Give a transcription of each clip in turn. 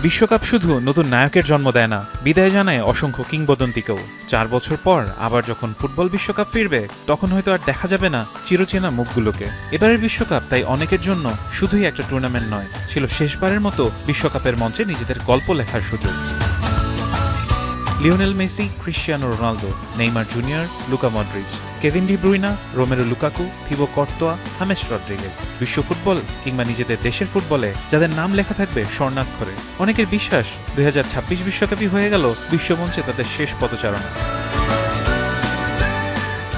বিশ্বকাপ শুধু নতুন নায়কের জন্ম দেয় না, বিদায় জানায় অসংখ্য কিংবদন্তিকেও। 4 বছর পর আবার যখন ফুটবল বিশ্বকাপ ফিরবে, তখন হয়তো আর দেখা যাবে না চিরচেনা মুখগুলোকে। এবারের বিশ্বকাপ তাই অনেকের জন্য শুধুই একটা টুর্নামেন্ট নয়, ছিল শেষবারের মতো বিশ্বকাপের মঞ্চে নিজেদের গল্প লেখার সুযোগ। Lionel Messi, Cristiano Ronaldo, Neymar junior, Luka Modric, Kevin De Bruyne, Romero Lukaku, Thibaut Courtois, James Rodriguez. বিশ্ব ফুটবল কিংবা নিজেদের দেশের ফুটবলে যাদের নাম লেখা থাকবে স্বর্ণাক্ষরে। অনেকের বিশ্বাস 2026 বিশ্বকাপই হয়ে গেল বিশ্বমঞ্চে তাদের শেষ পদচারণা।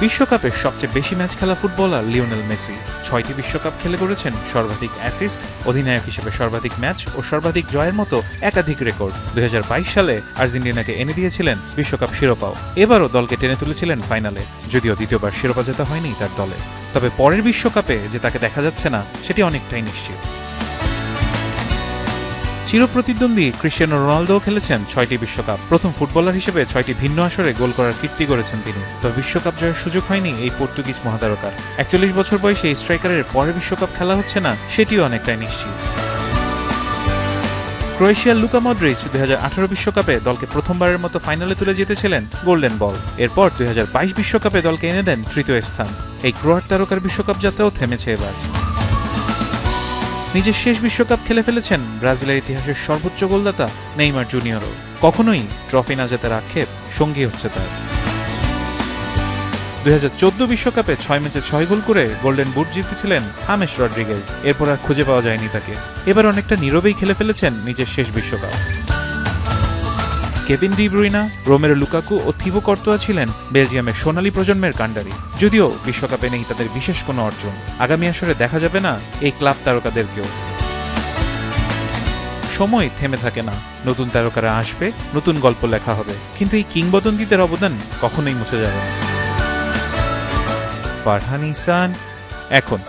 বিশ্বকাপের সবচেয়ে বেশি ম্যাচ খেলা ফুটবলার লিওনেল মেসি। 6টি বিশ্বকাপ খেলে করেছেন সর্বাধিক অ্যাসিস্ট, অধিনায়ক হিসেবে সর্বাধিক ম্যাচ ও সর্বাধিক জয়ের মতো একাধিক রেকর্ড। 2022 সালে আর্জেন্টিনাকে এনে দিয়েছিলেন বিশ্বকাপ শিরোপাও। এবারও দলকে টেনে তুলেছিলেন ফাইনালে, যদিও দ্বিতীয়বার শিরোপা জেতা হয়নি তার দলে। তবে পরের বিশ্বকাপে যে তাকে দেখা যাচ্ছে না, সেটি অনেকটাই নিশ্চিত। চিরপ্রতিদ্বন্দ্বী ক্রিশ্চিয়ানো রোনালদো খেলেছেন 6টি বিশ্বকাপ। প্রথম ফুটবলার হিসেবে 6টি ভিন্ন আসরে গোল করার কীর্তি করেছেন তিনি। তবে বিশ্বকাপ জয়ের সুযোগ হয়নি এই পর্তুগিজ মহাতারকার। 41 বছর বয়সে এই স্ট্রাইকারের পরের বিশ্বকাপ খেলা হচ্ছে না, সেটিও অনেকটাই নিশ্চিত। ক্রোয়েশিয়ার লুকা মডরিচ 2018 বিশ্বকাপে দলকে প্রথমবারের মতো ফাইনালে তুলে জিতেছিলেন গোল্ডেন বল। এরপর 2022 বিশ্বকাপে দলকে এনে দেন তৃতীয় স্থান। এই ক্রোয়াট তারকার বিশ্বকাপ যাত্রাও থেমেছে এবার। নিজের শেষ বিশ্বকাপ খেলে ফেলেছেন ব্রাজিলের ইতিহাসের সর্বোচ্চ গোলদাতা নেইমার জুনিয়রও। কখনোই ট্রফি না জেতার আক্ষেপ সঙ্গী হচ্ছে তার। 2014 বিশ্বকাপে 6 ম্যাচে 6 গোল করে গোল্ডেন বুট জিতেছিলেন হামেস রদ্রিগেজ। এরপর আর খুঁজে পাওয়া যায়নি তাকে। এবার অনেকটা নীরবেই খেলে ফেলেছেন নিজের শেষ বিশ্বকাপ। Kevin De Bruyne, Romero Lukaku ও থিবো কর্তোয়া ছিলেন বেলজিয়ামের সোনালী প্রজন্মের কাণ্ডারি। যদিও বিশ্বকাপে নেই তাদের বিশেষ কোনো অর্জন, আগামী আসরে দেখা যাবে না এই ক্লাব তারকাদেরকেও। সময় থেমে থাকে না, নতুন তারকারা আসবে, নতুন গল্প লেখা হবে, কিন্তু এই কিংবদন্তিদের অবদান কখনোই মুছে যাবে না। ফারহান ইহসান, এখন।